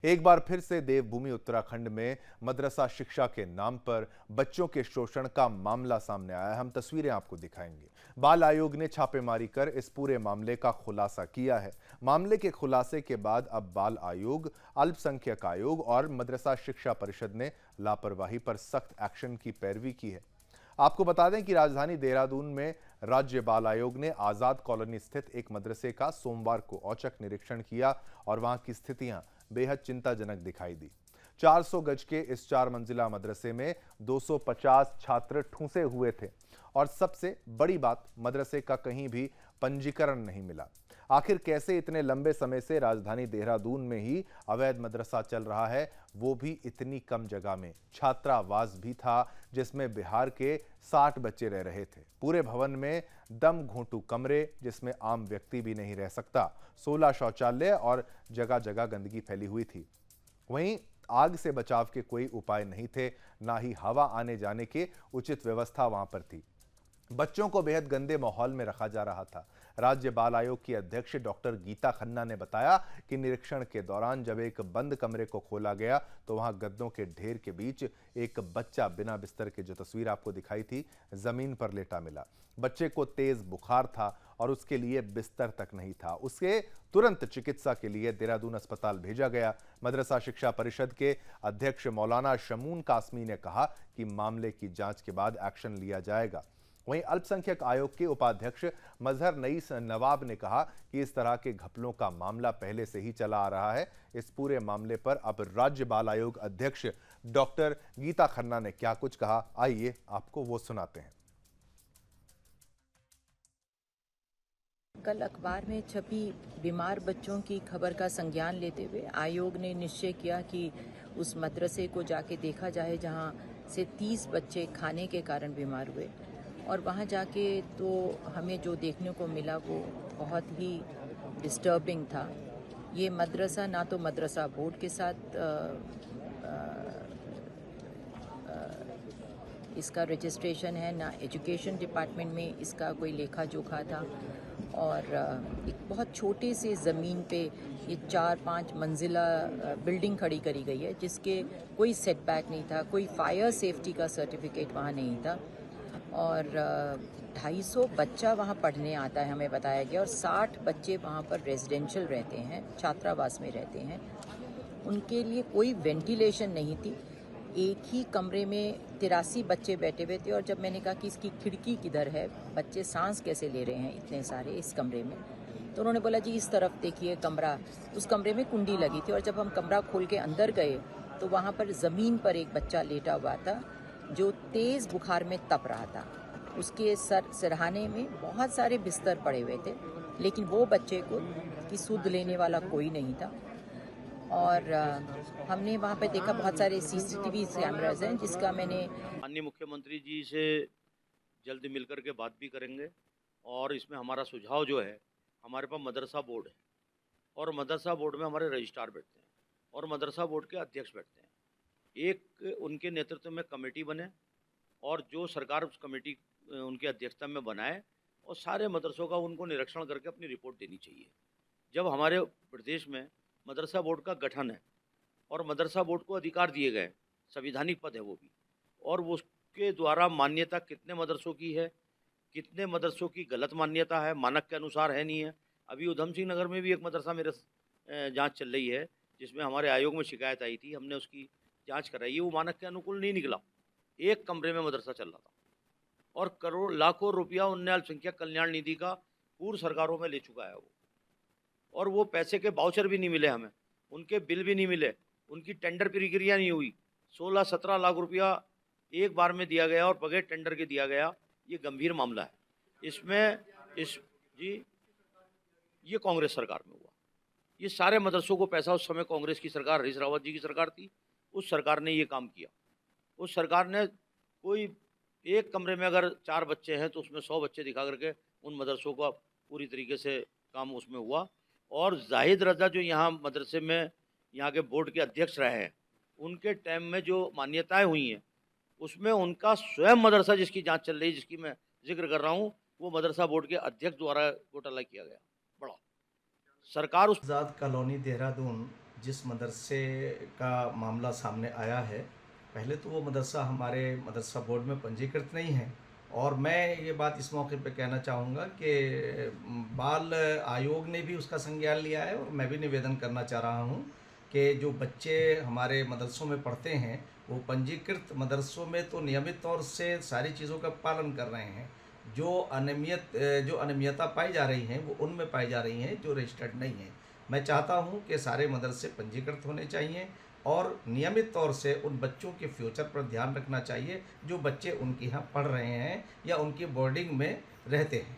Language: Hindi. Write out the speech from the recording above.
एक बार फिर से देवभूमि उत्तराखंड में मदरसा शिक्षा के नाम पर बच्चों के शोषण का मामला सामने आया है। हम तस्वीरें आपको दिखाएंगे। बाल आयोग ने छापेमारी कर इस पूरे मामले का खुलासा किया है। मामले के खुलासे के बाद अब बाल आयोग, अल्पसंख्यक आयोग और मदरसा शिक्षा परिषद ने लापरवाही पर सख्त एक्शन की पैरवी की है। आपको बता दें कि राजधानी देहरादून में राज्य बाल आयोग ने आजाद कॉलोनी स्थित एक मदरसे का सोमवार को औचक निरीक्षण किया और वहां की स्थितियां बेहद चिंताजनक दिखाई दी। 400 गज के इस 4 मंजिला मदरसे में 250 छात्र ठूंसे हुए थे और सबसे बड़ी बात, मदरसे का कहीं भी पंजीकरण नहीं मिला। आखिर कैसे इतने लंबे समय से राजधानी देहरादून में ही अवैध मदरसा चल रहा है, वो भी इतनी कम जगह में। छात्रावास भी था जिसमें बिहार के 60 बच्चे रह रहे थे। पूरे भवन में दम घोंटू कमरे जिसमें आम व्यक्ति भी नहीं रह सकता। 16 शौचालय और जगह जगह गंदगी फैली हुई थी। वहीं आग से बचाव के कोई उपाय नहीं थे, ना ही हवा आने जाने की उचित व्यवस्था वहां पर थी। बच्चों को बेहद गंदे माहौल में रखा जा रहा था। राज्य बाल आयोग की अध्यक्ष डॉक्टर गीता खन्ना ने बताया कि निरीक्षण के दौरान जब एक बंद कमरे को खोला गया तो वहां गद्दों के ढेर के बीच एक बच्चा बिना बिस्तर के, जो तस्वीर आपको दिखाई थी, जमीन पर लेटा मिला। बच्चे को तेज बुखार था और उसके लिए बिस्तर तक नहीं था। उसके तुरंत चिकित्सा के लिए देहरादून अस्पताल भेजा गया। मदरसा शिक्षा परिषद के अध्यक्ष मौलाना शमून कासमी ने कहा कि मामले की जांच के बाद एक्शन लिया जाएगा। वहीं अल्पसंख्यक आयोग के उपाध्यक्ष मजहर नईस नवाब ने कहा कि इस तरह के घपलों का मामला पहले से ही चला आ रहा है। इस पूरे मामले पर अब राज्य बाल आयोग अध्यक्ष डॉक्टर गीता खन्ना ने क्या कुछ कहा, आइए आपको वो सुनाते हैं। कल अखबार में छपी बीमार बच्चों की खबर का संज्ञान लेते हुए आयोग ने निश्चय किया कि उस मदरसे को जाके देखा जाए जहां से 30 बच्चे खाने के कारण बीमार हुए। और वहां जाके तो हमें जो देखने को मिला वो बहुत ही डिस्टर्बिंग था। ये मदरसा ना तो मदरसा बोर्ड के साथ इसका रजिस्ट्रेशन है, ना एजुकेशन डिपार्टमेंट में इसका कोई लेखा जोखा था। और एक बहुत छोटे से ज़मीन पे ये 4-5 मंजिला बिल्डिंग खड़ी करी गई है जिसके कोई सेटबैक नहीं था, कोई फायर सेफ्टी का सर्टिफिकेट वहाँ नहीं था। और 250 बच्चा वहाँ पढ़ने आता है हमें बताया गया, और 60 बच्चे वहाँ पर रेजिडेंशियल रहते हैं, छात्रावास में रहते हैं। उनके लिए कोई वेंटिलेशन नहीं थी। एक ही कमरे में 83 बच्चे बैठे हुए थे। और जब मैंने कहा कि इसकी खिड़की किधर है, बच्चे सांस कैसे ले रहे हैं इतने सारे इस कमरे में, तो उन्होंने बोला जी इस तरफ देखिए कमरा। उस कमरे में कुंडी लगी थी और जब हम कमरा खोल के अंदर गए तो वहाँ पर ज़मीन पर एक बच्चा लेटा हुआ था जो तेज़ बुखार में तप रहा था। उसके सिरहाने में बहुत सारे बिस्तर पड़े हुए थे, लेकिन वो बच्चे को की सुध लेने वाला कोई नहीं था। और हमने वहाँ पे देखा बहुत सारे सीसीटीवी कैमराज हैं जिसका मैंने माननीय मुख्यमंत्री जी से जल्द मिलकर के बात भी करेंगे। और इसमें हमारा सुझाव जो है, हमारे पास मदरसा बोर्ड है और मदरसा बोर्ड में हमारे रजिस्ट्रार बैठते हैं और मदरसा बोर्ड के अध्यक्ष बैठते हैं। एक उनके नेतृत्व में कमेटी बने और जो सरकार उस कमेटी उनकी अध्यक्षता में बनाए और सारे मदरसों का उनको निरीक्षण करके अपनी रिपोर्ट देनी चाहिए। जब हमारे प्रदेश में मदरसा बोर्ड का गठन है और मदरसा बोर्ड को अधिकार दिए गए, संविधानिक पद है वो भी, और वो उसके द्वारा मान्यता कितने मदरसों की है, कितने मदरसों की गलत मान्यता है, मानक के अनुसार है नहीं है। अभी उधम सिंह नगर में भी एक मदरसा मेरे जांच चल रही है जिसमें हमारे आयोग में शिकायत आई थी, हमने उसकी जांच कराई है, वो मानक के अनुकूल नहीं निकला। एक कमरे में मदरसा चल रहा था और करोड़ लाखों रुपया उनने अल्पसंख्यक कल्याण निधि का पूर्व सरकारों में ले चुका है वो, और वो पैसे के बाउचर भी नहीं मिले हमें, उनके बिल भी नहीं मिले, उनकी टेंडर प्रक्रिया नहीं हुई। 16-17 लाख रुपया एक बार में दिया गया और बगैर टेंडर के दिया गया। ये गंभीर मामला है। इसमें ये कांग्रेस सरकार में हुआ। ये सारे मदरसों को पैसा, उस समय कांग्रेस की सरकार, हरीश रावत जी की सरकार थी, उस सरकार ने ये काम किया। उस सरकार ने कोई एक कमरे में अगर 4 बच्चे हैं तो उसमें 100 बच्चे दिखा करके उन मदरसों का पूरी तरीके से काम उसमें हुआ। और जाहिद रजा जो यहाँ मदरसे में यहाँ के बोर्ड के अध्यक्ष रहे हैं, उनके टाइम में जो मान्यताएं हुई हैं उसमें उनका स्वयं मदरसा जिसकी जांच चल रही है, जिसकी मैं जिक्र कर रहा हूँ, वो मदरसा बोर्ड के अध्यक्ष द्वारा घोटाला किया गया बड़ा। सरकार उस आज़ाद कॉलोनी देहरादून जिस मदरसे का मामला सामने आया है, पहले तो वो मदरसा हमारे मदरसा बोर्ड में पंजीकृत नहीं है, और मैं ये बात इस मौके पे कहना चाहूँगा कि बाल आयोग ने भी उसका संज्ञान लिया है, और मैं भी निवेदन करना चाह रहा हूँ कि जो बच्चे हमारे मदरसों में पढ़ते हैं वो पंजीकृत मदरसों में तो नियमित तौर से सारी चीज़ों का पालन कर रहे हैं। जो अनियमितता पाई जा रही हैं वो उनमें पाई जा रही हैं जो रजिस्टर्ड नहीं है। मैं चाहता हूँ कि सारे मदरसे पंजीकृत होने चाहिए, और नियमित तौर से उन बच्चों के फ्यूचर पर ध्यान रखना चाहिए जो बच्चे उनके यहाँ पढ़ रहे हैं या उनकी बोर्डिंग में रहते हैं।